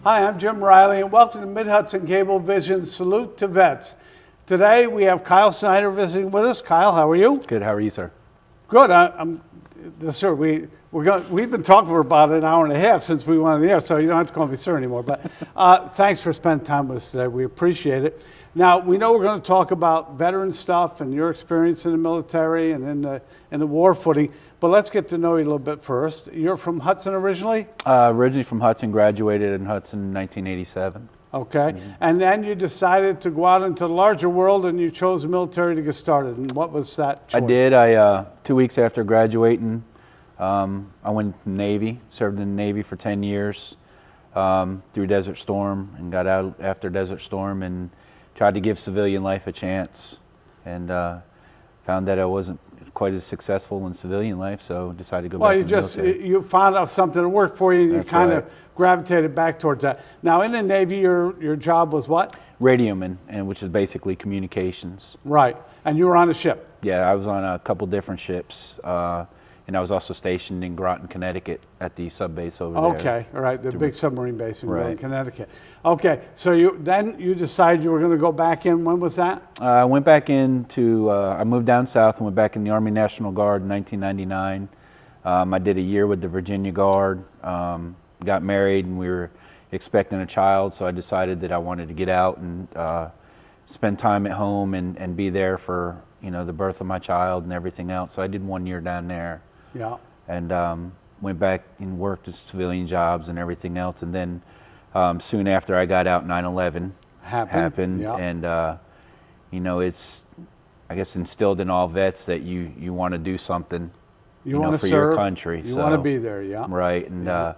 Hi, I'm Jim Riley, and welcome to Mid-Hudson Cable Vision's Salute to Vets. Today, we have Kyle Snyder visiting with us. Kyle, how are you? Good. How are you, sir? Good. Sir, we've been talking for about an hour and a half since we went on the air, so you don't have to call me sir anymore. But thanks for spending time with us today. We appreciate it. Now, we know we're going to talk about veteran stuff and your experience in the military and in the war footing, but let's get to know you a little bit first. You're from Hudson originally? Originally from Hudson, graduated in Hudson in 1987. Okay. Mm-hmm. And then you decided to go out into the larger world and you chose the military to get started. And what was that choice? I did. 2 weeks after graduating, I went to the Navy, served in the Navy for 10 years through Desert Storm, and got out after Desert Storm and tried to give civilian life a chance, and found that I wasn't quite as successful in civilian life, so decided to go back to the military. You found out something that worked for you, and That's you kind right. of gravitated back towards that. Now, in the Navy, your job was what? Radioman, and which is basically communications. Right, and you were on a ship. Yeah, I was on a couple different ships, and I was also stationed in Groton, Connecticut at the sub base over there. Okay, all right, the big submarine base in Groton, Right. Connecticut. Okay, so you decided you were going to go back in. When was that? I went back into, I moved down south and went back in the Army National Guard in 1999. I did a year with the Virginia Guard, got married, and we were expecting a child, so I decided that I wanted to get out and spend time at home and be there for, the birth of my child and everything else. So I did 1 year down there. Yeah. And went back and worked as civilian jobs and everything else. And then soon after I got out, 9/11 happened. Yeah. And, it's, I guess, instilled in all vets that you want to do something for serve, your country. You want to be there, yeah. Right. And I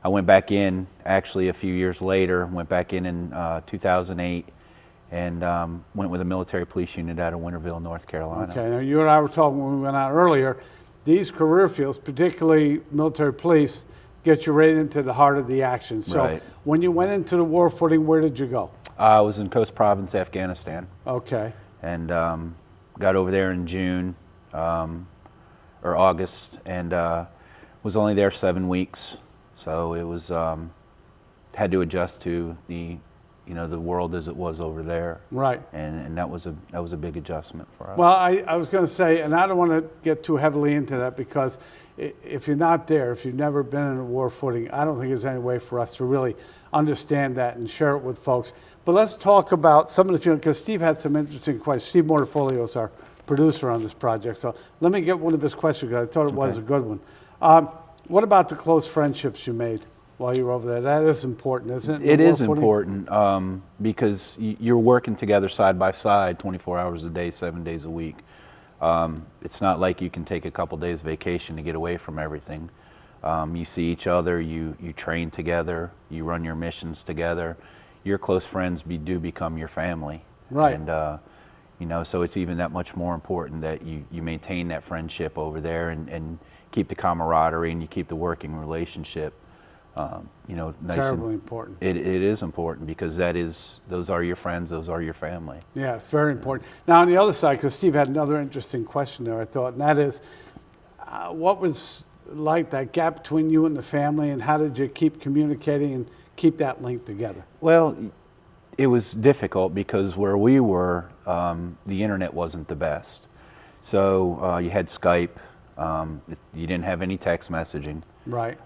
went back in actually a few years later, went back in 2008. And went with a military police unit out of Winterville, North Carolina. Okay, now you and I were talking when we went out earlier, these career fields, particularly military police, get you right into the heart of the action. So Right. when you went into the war footing, where did you go? I was in Coast Province, Afghanistan. Okay. And got over there in June or August, and was only there 7 weeks. So it was, had to adjust to the world as it was over there. Right. And that was a big adjustment for us. Well, I was going to say, and I don't want to get too heavily into that, because if you're not there, if you've never been in a war footing, I don't think there's any way for us to really understand that and share it with folks. But let's talk about some of the feelings, because Steve had some interesting questions. Steve Mortafolio is our producer on this project. So let me get one of his questions, because I thought it was a good one. What about the close friendships you made while you were over there? That is important, isn't it? It is important because you're working together side by side 24 hours a day, 7 days a week. It's not like you can take a couple days vacation to get away from everything. You see each other, you train together, you run your missions together. Your close friends do become your family. Right. And so it's even that much more important that you maintain that friendship over there and keep the camaraderie, and you keep the working relationship. Nice. Terribly important. It is important, because those are your friends, those are your family. Yeah, it's very important. Now, on the other side, because Steve had another interesting question there, I thought, and that is, what was like that gap between you and the family, and how did you keep communicating and keep that link together? Well, it was difficult because where we were, the internet wasn't the best. So you had Skype. You didn't have any text messaging. Right.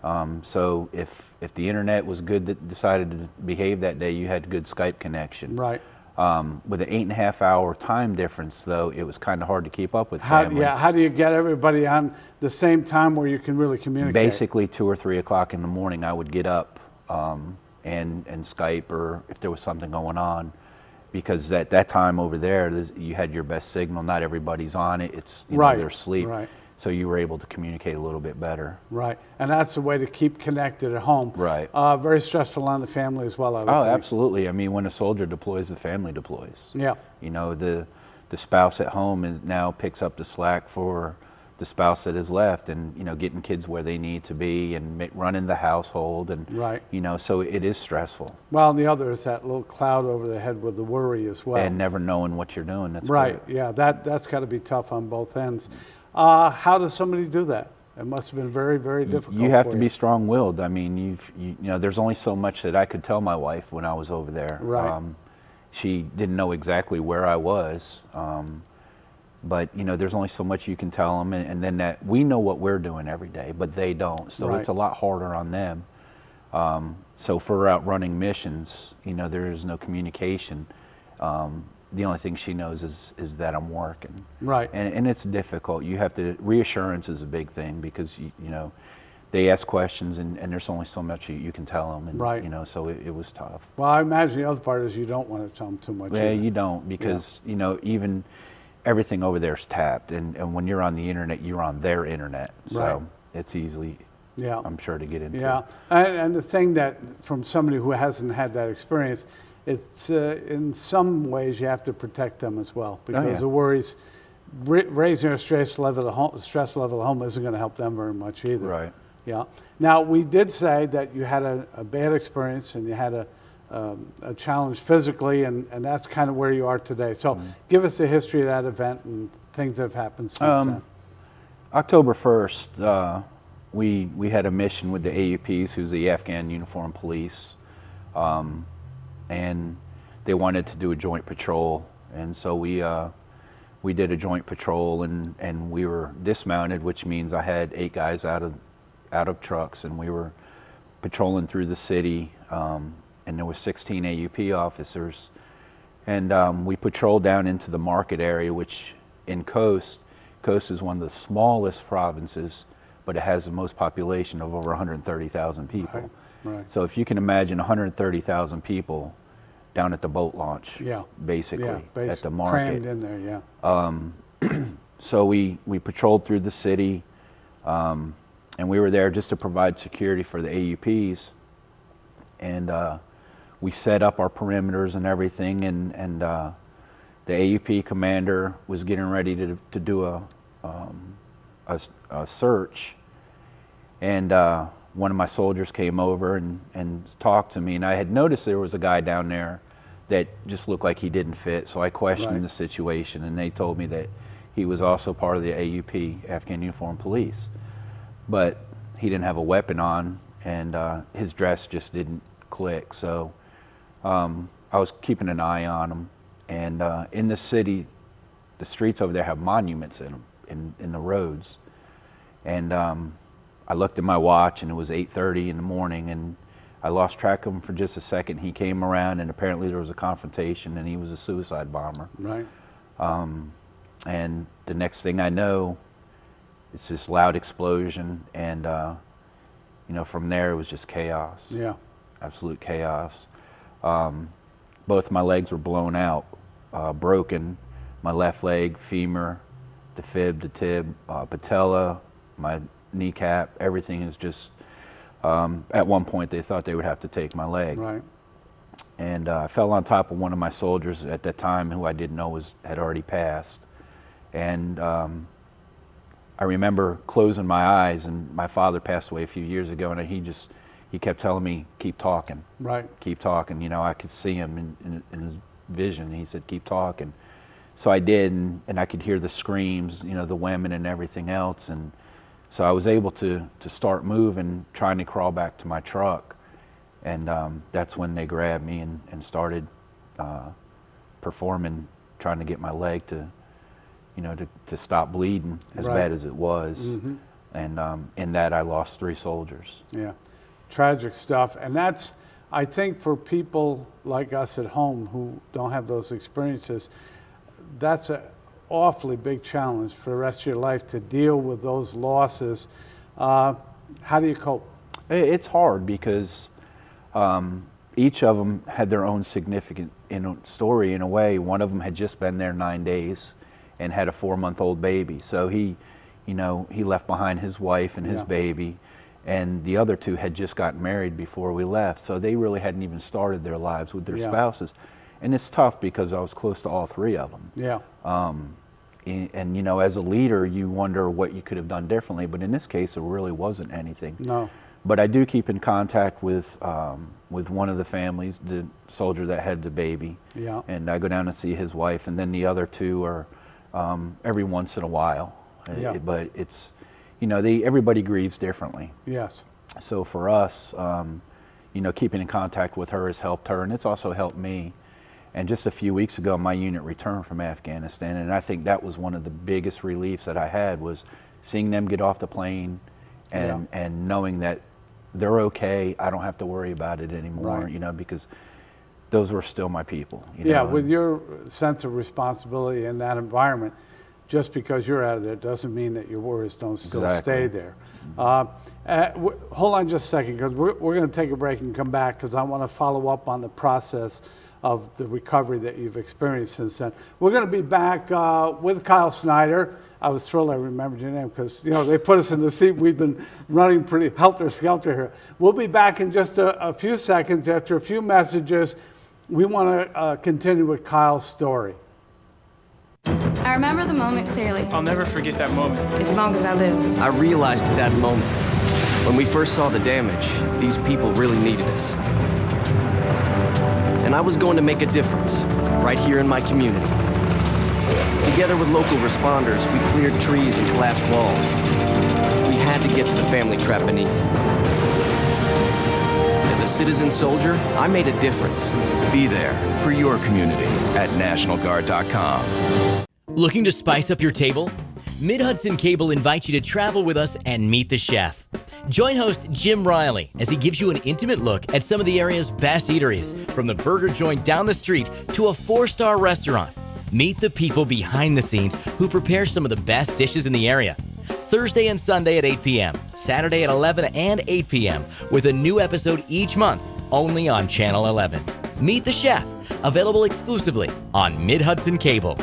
So if the internet was good, that decided to behave that day, you had good Skype connection. Right. With an 8.5 hour time difference, though, it was kind of hard to keep up with family. How do you get everybody on the same time where you can really communicate? Basically, 2 or 3 o'clock in the morning, I would get up and Skype, or if there was something going on, because at that time over there, you had your best signal. Not everybody's on it. It's they're asleep. Right. So you were able to communicate a little bit better. Right, and that's the way to keep connected at home. Right. Very stressful on the family as well, I would think. Absolutely. I mean, when a soldier deploys, the family deploys. Yeah. The spouse at home now picks up the slack for the spouse that is left, and getting kids where they need to be, and running the household, and right. So it is stressful. Well, and the other is that little cloud over the head with the worry as well. And never knowing what you're doing. That's right. Yeah, that's got to be tough on both ends. How does somebody do that? It must have been very, very difficult. You have for to be strong-willed. I mean, you know, there's only so much that I could tell my wife when I was over there. Right. She didn't know exactly where I was, but you know, there's only so much you can tell them, and then that we know what we're doing every day, but they don't. So Right. it's a lot harder on them. So for out running missions, you know, there is no communication. The only thing she knows is that I'm working. Right. And it's difficult. You have to, reassurance is a big thing because, you know, they ask questions and there's only so much you can tell them. And, Right. you know, so it was tough. Well, I imagine the other part is you don't want to tell them too much. Yeah, either. you don't because, you know, even everything over there is tapped. And when you're on the internet, you're on their internet. So Right. it's easily, Yeah. I'm sure, to get into. Yeah, and the thing that, from somebody who hasn't had that experience, it's in some ways you have to protect them as well because yeah. the worries, raising their stress level at home isn't going to help them very much either. Right. Yeah. Now we did say that you had a bad experience and you had a challenge physically, and that's kind of where you are today. So give us the history of that event and things that have happened since then. October 1st, we had a mission with the AUPs, who's the Afghan Uniformed Police, and they wanted to do a joint patrol, and so we did a joint patrol, and we were dismounted, which means I had 8 guys out of trucks, and we were patrolling through the city, and there were 16 AUP officers, and we patrolled down into the market area, which in Coast is one of the smallest provinces, but it has the most population of over 130,000 people. Right. Right. So if you can imagine 130,000 people down at the boat launch, Yeah. basically, Yeah, at the market. crammed in there. Yeah. So we patrolled through the city, and we were there just to provide security for the AUPs. And we set up our perimeters and everything, and the AUP commander was getting ready to do a search. And one of my soldiers came over and talked to me, and I had noticed there was a guy down there that just looked like he didn't fit. So I questioned Right. the situation, and they told me that he was also part of the AUP, Afghan Uniformed Police, but he didn't have a weapon on, and his dress just didn't click. So I was keeping an eye on him, and in the city, the streets over there have monuments in them, in the roads, and I looked at my watch, and it was 8:30 in the morning, and I lost track of him for just a second. He came around, and apparently there was a confrontation, and he was a suicide bomber. Right. And the next thing I know, it's this loud explosion, and you know, from there it was just chaos. Yeah. Absolute chaos. Both my legs were blown out, broken. My left leg, femur, the fib, the tib, patella, my kneecap, everything is just, at one point they thought they would have to take my leg. Right. And I fell on top of one of my soldiers at that time, who I didn't know had already passed. And I remember closing my eyes, and my father passed away a few years ago, and he kept telling me, keep talking. Right. Keep talking. You know, I could see him in his vision. He said, keep talking. So I did, and I could hear the screams, you know, the women and everything else. And so I was able to start moving, trying to crawl back to my truck. And that's when they grabbed me and started performing, trying to get my leg to, you know, to stop bleeding as Right. bad as it was. Mm-hmm. And in that, I lost 3 soldiers. Yeah, tragic stuff. And that's, I think, for people like us at home who don't have those experiences, that's an awfully big challenge for the rest of your life to deal with those losses. How do you cope? It's hard because each of them had their own significant story in a way. One of them had just been there 9 days and had a 4-month-old baby. So he left behind his wife and his Yeah. baby, and the other 2 had just gotten married before we left. So they really hadn't even started their lives with their Yeah. spouses. And it's tough because I was close to all 3 of them. Yeah. And you know, as a leader, you wonder what you could have done differently. But in this case, there really wasn't anything. No. But I do keep in contact with one of the families, the soldier that had the baby. Yeah. And I go down and see his wife, and then the other 2 are every once in a while. Yeah. But it's, everybody grieves differently. Yes. So for us, keeping in contact with her has helped her, and it's also helped me. And just a few weeks ago, my unit returned from Afghanistan, and I think that was one of the biggest reliefs that I had, was seeing them get off the plane and knowing that they're okay. I don't have to worry about it anymore, Right. Because those were still my people. With your sense of responsibility in that environment, just because you're out of there doesn't mean that your worries don't still stay there. Hold on just a second, because we're going to take a break and come back, because I want to follow up on the process of the recovery that you've experienced since then. We're going to be back with Kyle Snyder. I was thrilled I remembered your name, because they put us in the seat. We've been running pretty helter-skelter here. We'll be back in just a few seconds after a few messages. We want to continue with Kyle's story. I remember the moment clearly, I'll never forget that moment. as long as I live. I realized at that moment, when we first saw the damage, these people really needed us. And I was going to make a difference, right here in my community. Together with local responders, we cleared trees and collapsed walls. We had to get to the family trapped beneath. As a citizen soldier, I made a difference. Be there for your community at NationalGuard.com. Looking to spice up your table? Mid-Hudson Cable invites you to travel with us and meet the chef. Join host Jim Riley as he gives you an intimate look at some of the area's best eateries, from the burger joint down the street to a 4-star restaurant. Meet the people behind the scenes who prepare some of the best dishes in the area. Thursday and Sunday at 8 p.m., Saturday at 11 and 8 p.m., with a new episode each month, only on Channel 11. Meet the Chef, available exclusively on Mid-Hudson Cable.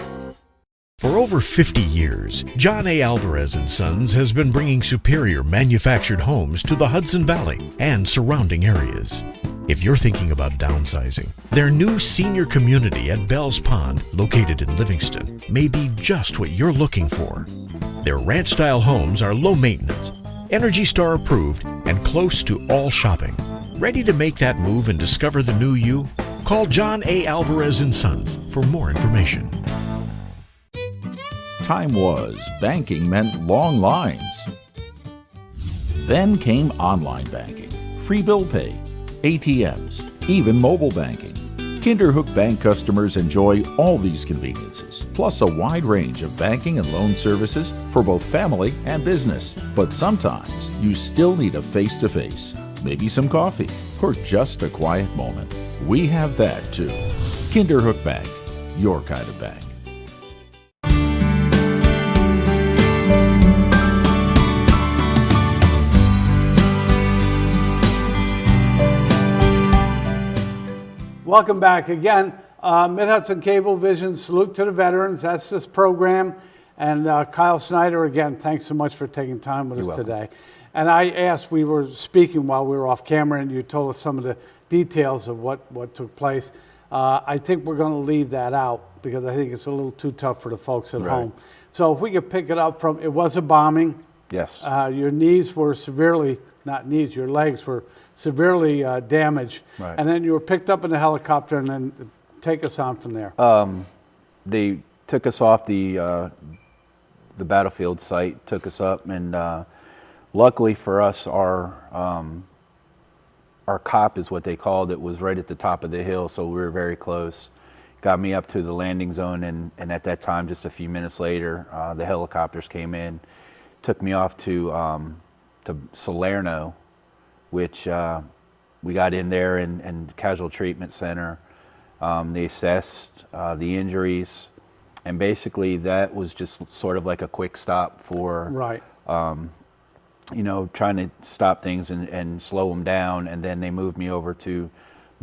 For over 50 years, John A. Alvarez & Sons has been bringing superior manufactured homes to the Hudson Valley and surrounding areas. If you're thinking about downsizing, their new senior community at Bell's Pond, located in Livingston, may be just what you're looking for. Their ranch-style homes are low maintenance, Energy Star approved, and close to all shopping. Ready to make that move and discover the new you? Call John A. Alvarez & Sons for more information. Time was, banking meant long lines. Then came online banking, free bill pay, ATMs, even mobile banking. Kinderhook Bank customers enjoy all these conveniences, plus a wide range of banking and loan services for both family and business. But sometimes you still need a face-to-face, maybe some coffee, or just a quiet moment. We have that too. Kinderhook Bank, your kind of bank. Welcome back again. Mid-Hudson Cable Vision, salute to the veterans. That's this program. And Kyle Snyder, again, thanks so much for taking time with us today. And I asked, we were speaking while we were off camera, and you told us some of the details of what took place. I think we're going to leave that out, because I think it's a little too tough for the folks at home. So if we could pick it up from, it was a bombing. Yes. Your knees were severely, not knees, your legs were severely damaged. Right. And then you were picked up in a helicopter, and then take us on from there. They took us off the battlefield site, took us up, and luckily for us, our cop is what they called it, was right at the top of the hill, so we were very close. Got me up to the landing zone, and at that time, just a few minutes later, the helicopters came in, took me off to Salerno, which we got in there and casual treatment center. They assessed the injuries, and basically that was just sort of like a quick stop for trying to stop things and slow them down. And then they moved me over to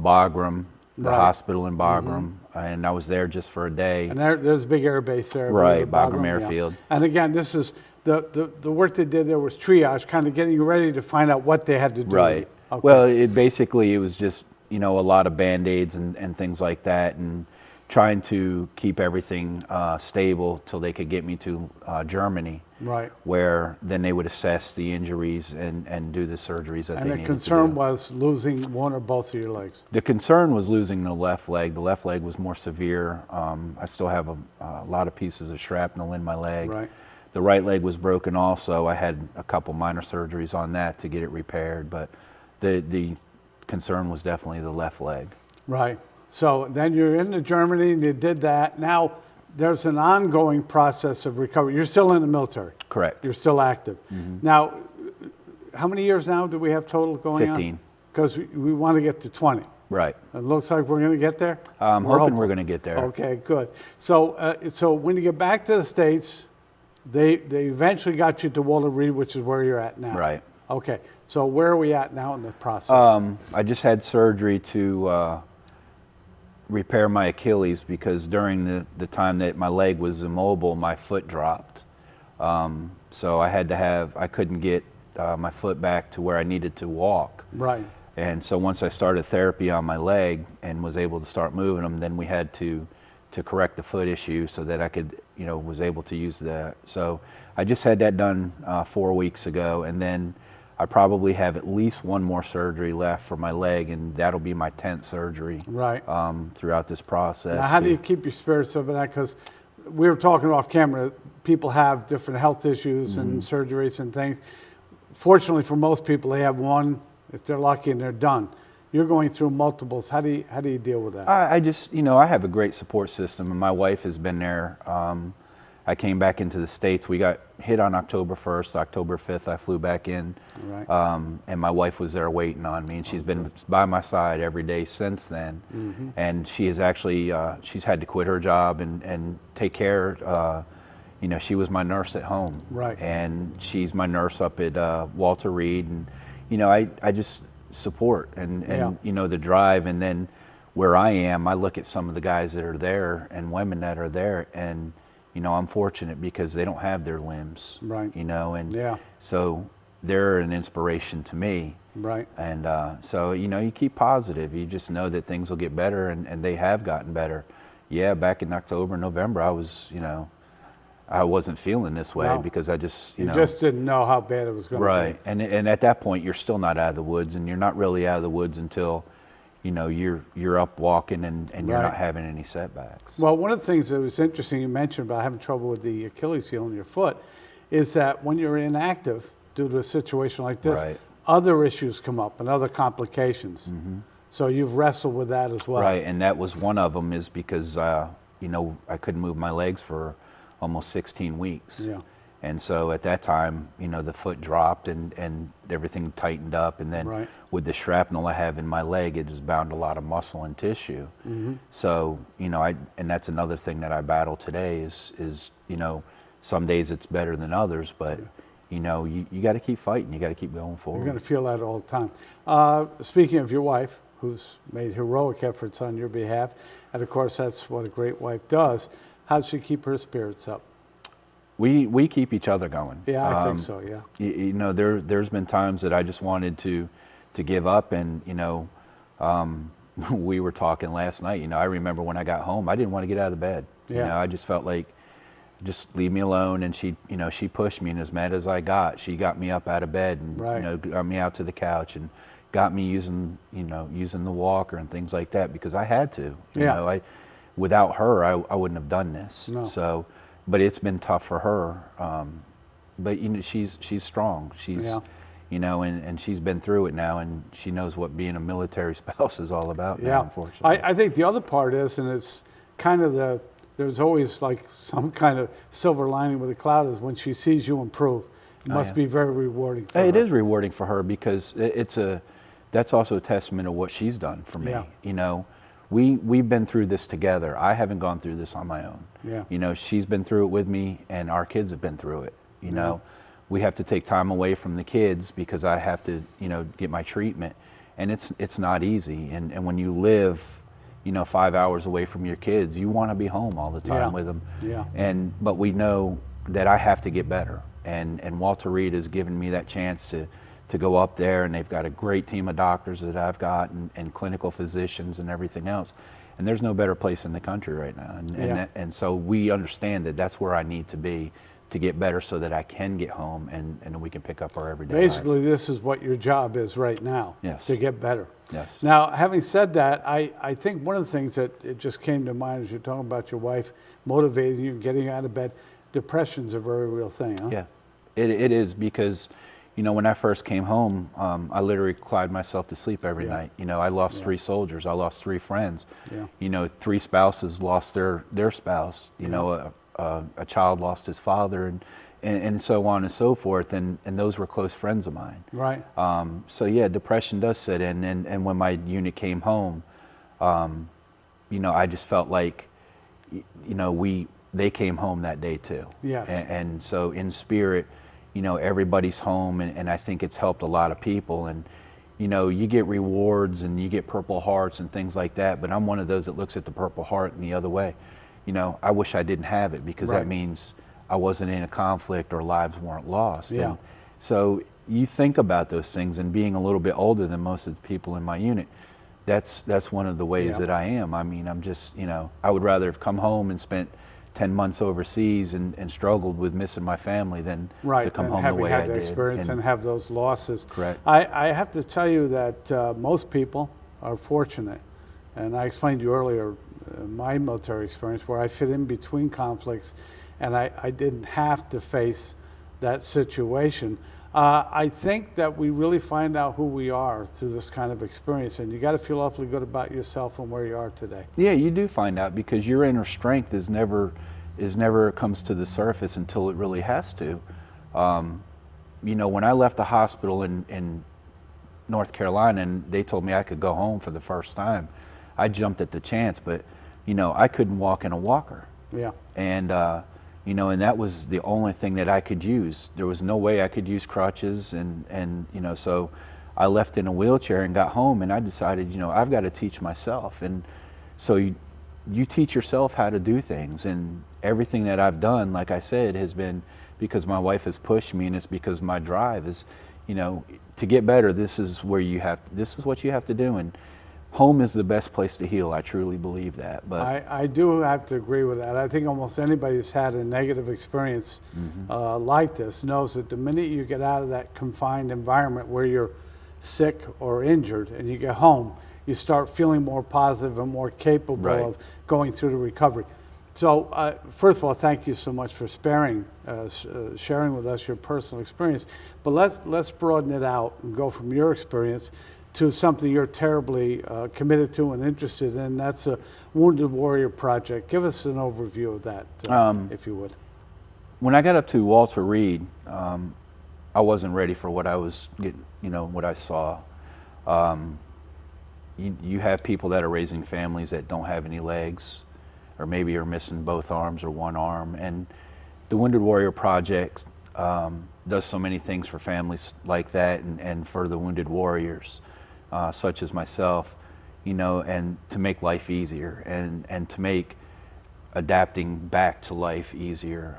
Bagram, the hospital in Bagram, and I was there just for a day. And there's a big air base there. Right, Bagram Airfield. Yeah. And again, this is the work they did there was triage, kind of getting you ready to find out what they had to do. Right. Okay. Well, it was just, a lot of Band-Aids and things like that, and trying to keep everything stable till they could get me to Germany. Right. Where then they would assess the injuries and do the surgeries that they needed to do. And the concern was losing one or both of your legs? The concern was losing the left leg. The left leg was more severe. I still have a lot of pieces of shrapnel in my leg. Right. The right leg was broken also. I had a couple minor surgeries on that to get it repaired, but the concern was definitely the left leg. Right. So then you're into Germany and you did that. Now there's an ongoing process of recovery. You're still in the military. Correct. You're still active. Now, how many years now do we have total going on? 15. Because we want to get to 20. Right. It looks like we're going to get there? I'm hoping we're going to get there. Okay, good. So, so when you get back to the States, they eventually got you to Walter Reed, which is where you're at now. Right. Okay. So where are we at now in the process? I just had surgery to repair my Achilles because during the time that my leg was immobile, my foot dropped. So I couldn't get my foot back to where I needed to walk. Right. And so once I started therapy on my leg and was able to start moving them, then we had to correct the foot issue so that I could, was able to use that. So I just had that done 4 weeks ago, and then I probably have at least one more surgery left for my leg, and that'll be my 10th surgery. Right. Throughout this process. Now, how do you keep your spirits up in that? Because we were talking off camera, people have different health issues and surgeries and things. Fortunately for most people, they have one, if they're lucky, and they're done. You're going through multiples. How do you deal with that? I just, I have a great support system, and my wife has been there. I came back into the States. We got hit on October 1st. October 5th, I flew back in. Right. And my wife was there waiting on me, and she's been by my side every day since then. And she has actually, she's had to quit her job and take care. She was my nurse at home. Right. And she's my nurse up at Walter Reed. And, I just support and the drive. And then where I am, I look at some of the guys that are there and women that are there, and I'm fortunate because they don't have their limbs. Right. And so they're an inspiration to me. Right. And so you keep positive. You just know that things will get better, and they have gotten better. Yeah, back in October, November, I was I wasn't feeling this way because I just, you just didn't know how bad it was going to be. Right. And at that point, you're still not out of the woods, and you're not really out of the woods until, you're up walking and you're not having any setbacks. Well, one of the things that was interesting you mentioned about having trouble with the Achilles heel in your foot is that when you're inactive due to a situation like this, other issues come up and other complications. So you've wrestled with that as well. Right, and that was one of them is because, I couldn't move my legs for almost 16 weeks. Yeah. And so at that time, the foot dropped and everything tightened up. And then with the shrapnel I have in my leg, it has bound a lot of muscle and tissue. So, and that's another thing that I battle today is some days it's better than others, but you got to keep fighting. You got to keep going forward. You're going to feel that all the time. Speaking of your wife, who's made heroic efforts on your behalf, and of course that's what a great wife does, how does she keep her spirits up? We keep each other going. Yeah, I think so, yeah. There's been times that I just wanted to give up, and, we were talking last night, I remember when I got home, I didn't want to get out of bed. I just felt like, just leave me alone, and she pushed me, and as mad as I got, she got me up out of bed and, got me out to the couch and got me using the walker and things like that because I had to. Without her, I wouldn't have done this. No. So, but it's been tough for her. But she's strong. She's and she's been through it now, and she knows what being a military spouse is all about now, unfortunately. I think the other part is, and it's kind of there's always like some kind of silver lining with the cloud, is when she sees you improve. It must be very rewarding for her. It is rewarding for her because that's also a testament of what she's done for me. Yeah. We've been through this together. I haven't gone through this on my own. Yeah. She's been through it with me, and our kids have been through it. We have to take time away from the kids because I have to, get my treatment, and it's not easy. And when you live, 5 hours away from your kids, you want to be home all the time with them. Yeah. But we know that I have to get better, and Walter Reed has given me that chance to go up there, and they've got a great team of doctors that I've got and clinical physicians and everything else. And there's no better place in the country right now. And so we understand that that's where I need to be to get better so that I can get home and we can pick up our everyday Basically, lives. this is what your job is right now, to get better. Yes. Now, having said that, I think one of the things that it just came to mind as you're talking about your wife motivating you and getting you out of bed, depression's a very real thing, huh? Yeah, it is, because, you know, when I first came home, I literally cried myself to sleep every night. You know, I lost 3 soldiers, I lost 3 friends. Yeah. You know, 3 spouses lost their spouse. You know, a child lost his father, and so on and so forth. And those were close friends of mine. Right. So yeah, depression does set in. And when my unit came home, you know, I just felt like, you know, they came home that day too. Yes. And so in spirit, you know, everybody's home, and I think it's helped a lot of people. And, you know, you get rewards and you get Purple Hearts and things like that, but I'm one of those that looks at the Purple Heart in the other way. You know, I wish I didn't have it, because that means I wasn't in a conflict or lives weren't lost. Yeah. And so you think about those things, and being a little bit older than most of the people in my unit, that's one of the ways that I am. I mean, I'm just, you know, I would rather have come home and spent 10 months overseas and struggled with missing my family than to come home the way I did. Having had that experience and have those losses. Correct. I have to tell you that most people are fortunate. And I explained to you earlier my military experience, where I fit in between conflicts, and I didn't have to face that situation. I think that we really find out who we are through this kind of experience, and you got to feel awfully good about yourself and where you are today. Yeah, you do find out, because your inner strength is never comes to the surface until it really has to. You know, when I left the hospital in North Carolina and they told me I could go home for the first time, I jumped at the chance, but, you know, I couldn't walk in a walker. Yeah. And, you know, and that was the only thing that I could use. There was no way I could use crutches, and you know, so I left in a wheelchair and got home, and I decided, you know, I've got to teach myself. And so you teach yourself how to do things, and everything that I've done, like I said, has been because my wife has pushed me, and it's because my drive is, you know, to get better, this is what you have to do. And home is the best place to heal. I truly believe that. But I do have to agree with that. I think almost anybody who's had a negative experience like this knows that the minute you get out of that confined environment where you're sick or injured and you get home, you start feeling more positive and more capable of going through the recovery. So first of all, thank you so much for sharing with us your personal experience. But let's broaden it out and go from your experience to something you're terribly committed to and interested in. That's a Wounded Warrior Project. Give us an overview of that, if you would. When I got up to Walter Reed, I wasn't ready for what I was getting, you know, what I saw. You have people that are raising families that don't have any legs, or maybe are missing both arms or one arm. And the Wounded Warrior Project does so many things for families like that, and for the wounded warriors, such as myself, you know, and to make life easier, and to make adapting back to life easier.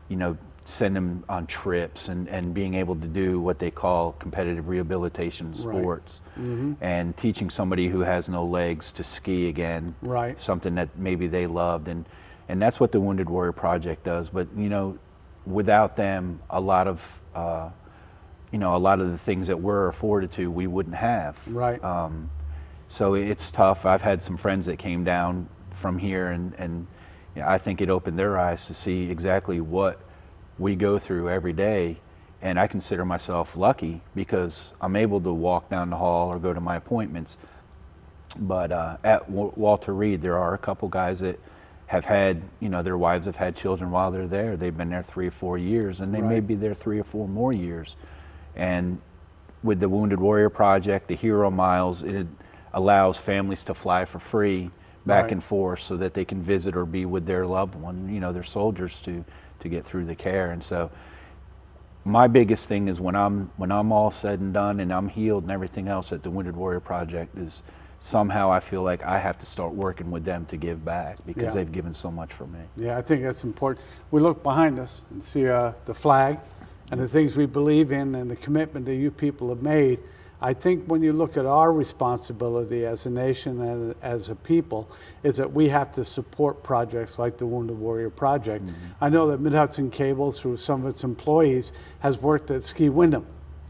You know, send them on trips, and being able to do what they call competitive rehabilitation sports, and teaching somebody who has no legs to ski again, something that maybe they loved, and that's what the Wounded Warrior Project does. But, you know, without them, a lot of the things that we're afforded to, we wouldn't have. So it's tough. I've had some friends that came down from here, and you know, I think it opened their eyes to see exactly what we go through every day. And I consider myself lucky because I'm able to walk down the hall or go to my appointments. But at Walter Reed, there are a couple guys that have had, you know, their wives have had children while they're there. They've been there 3 or 4 years, and they may be there 3 or 4 more years. And with the Wounded Warrior Project, the Hero Miles, it allows families to fly for free back and forth so that they can visit or be with their loved one, you know, their soldiers, to get through the care. And so my biggest thing is when I'm all said and done and I'm healed and everything else at the Wounded Warrior Project, is somehow I feel like I have to start working with them to give back, because they've given so much for me. Yeah, I think that's important. We look behind us and see the flag and the things we believe in and the commitment that you people have made. I think when you look at our responsibility as a nation and as a people, is that we have to support projects like the Wounded Warrior Project. I know that Mid-Hudson Cable, through some of its employees, has worked at Ski Windham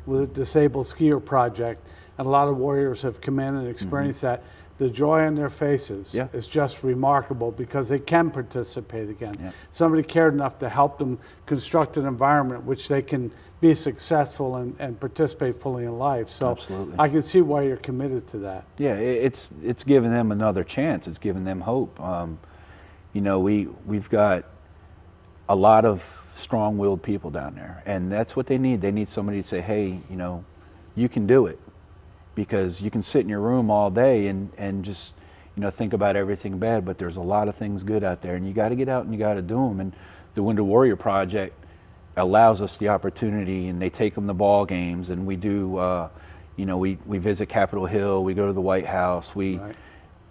with a disabled skier project, and a lot of warriors have come in and experienced that. the joy on their faces Yeah. is just remarkable because they can participate again. Yeah. Somebody cared enough to help them construct an environment which they can be successful and participate fully in life. So Absolutely. I can see why you're committed to that. Yeah, it's giving them another chance. It's giving them hope. You know, we've got a lot of strong-willed people down there, and that's what they need. They need somebody to say, hey, you know, you can do it. Because you can sit in your room all day and just, you know, think about everything bad, but there's a lot of things good out there, and you got to get out and you got to do them. And the Wounded Warrior Project allows us the opportunity, and they take them to ball games, and we do, you know, we visit Capitol Hill, we go to the White House, Right.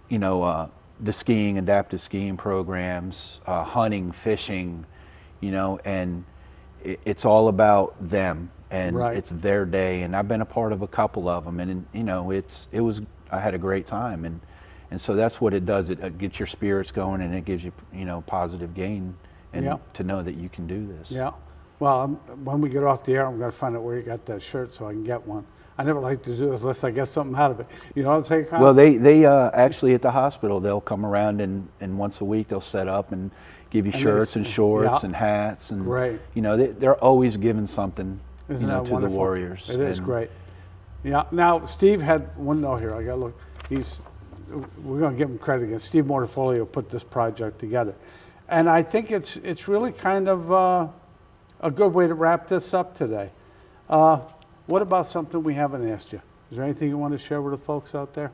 you know, the skiing, adaptive skiing programs, hunting, fishing, you know, and it's all about them. And Right. it's their day, and I've been a part of a couple of them, and you know, I had a great time, and so that's what it does. It gets your spirits going, and it gives you, you know, positive gain, and Yeah. to know that you can do this. Yeah. Well, when we get off the air, I'm going to find out where you got that shirt so I can get one. I never like to do this unless I get something out of it. You know what I'm saying, Kyle? Well, they actually at the hospital, they'll come around and once a week they'll set up and give you And shirts and shorts yeah. and hats, and Great. you know, they're always giving something. Isn't you know, that to wonderful? the Warriors. It is And great. Yeah. Now, Steve had one note here. I got to look. We're going to give him credit again. Steve Mortifolio put this project together, and I think it's really kind of a good way to wrap this up today. What about something we haven't asked you? Is there anything you want to share with the folks out there?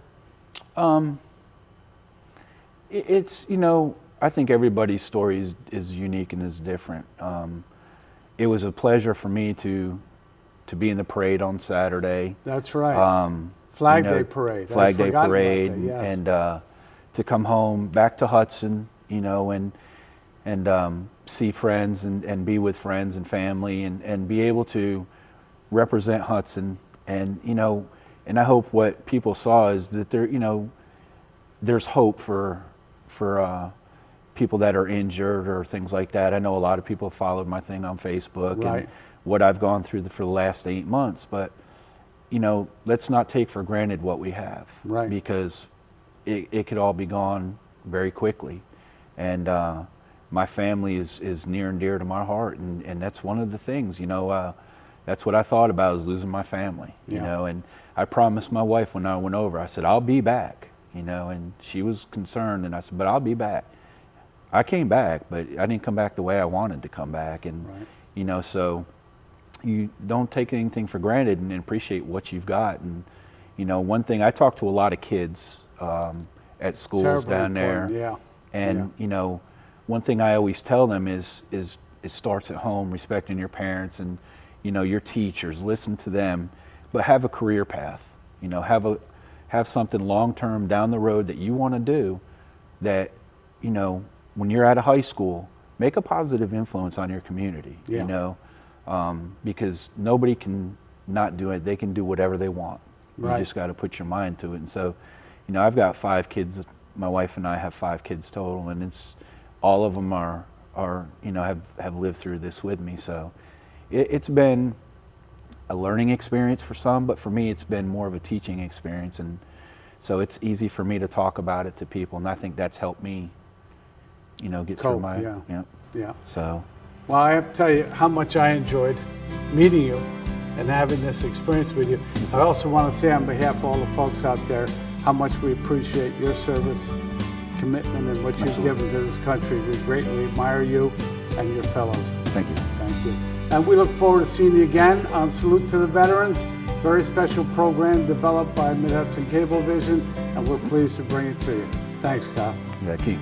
It's, you know, I think everybody's story is unique and is different. It was a pleasure for me to be in the parade on Saturday. That's right. Flag you know, Day parade. Flag I'd Day forgotten about parade, that, yes. and to come home back to Hudson, you know, and see friends and be with friends and family and be able to represent Hudson, and you know, and I hope what people saw is that there, you know, there's hope for people that are injured or things like that. I know a lot of people followed my thing on Facebook Right. and what I've gone through for the last 8 months, but you know, let's not take for granted what we have, Right. because it could all be gone very quickly. And my family is near and dear to my heart, and that's one of the things, you know, that's what I thought about, is losing my family, you Yeah. know, and I promised my wife when I went over, I said, I'll be back, you know, and she was concerned, and I said, but I'll be back. I came back, but I didn't come back the way I wanted to come back, and Right. you know, so you don't take anything for granted and appreciate what you've got. And you know, one thing, I talk to a lot of kids at schools Terribly down there, important, yeah. and Yeah. you know, one thing I always tell them is it starts at home, respecting your parents and you know, your teachers. Listen to them, but have a career path. You know, have something long term down the road that you want to do. That, you know, when you're out of high school, make a positive influence on your community. Yeah. You know, because nobody can not do it. They can do whatever they want. Right. You just got to put your mind to it. And so, you know, I've got 5 kids. My wife and I have 5 kids total, and it's all of them are you know, have lived through this with me. So it's been a learning experience for some, but for me it's been more of a teaching experience, and so it's easy for me to talk about it to people, and I think that's helped me, you know, get through Cope, my yeah. Yeah. So Well, I have to tell you how much I enjoyed meeting you and having this experience with you. I also want to say on behalf of all the folks out there how much we appreciate your service, commitment, and what you've given to this country. We greatly admire you and your fellows. thank you. Thank you. And we look forward to seeing you again on Salute to the Veterans, very special program developed by Mid-Hudson Cablevision, and we're pleased to bring it to you. Thanks, Kyle. Yeah, Keith.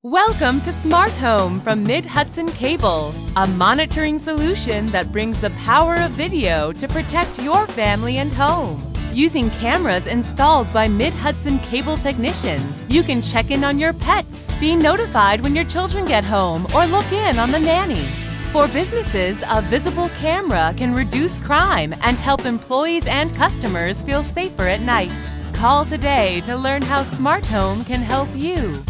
Welcome to Smart Home from Mid-Hudson Cable, a monitoring solution that brings the power of video to protect your family and home. Using cameras installed by Mid-Hudson cable technicians, you can check in on your pets, be notified when your children get home, or look in on the nanny. For businesses, a visible camera can reduce crime and help employees and customers feel safer at night. Call today to learn how Smart Home can help you.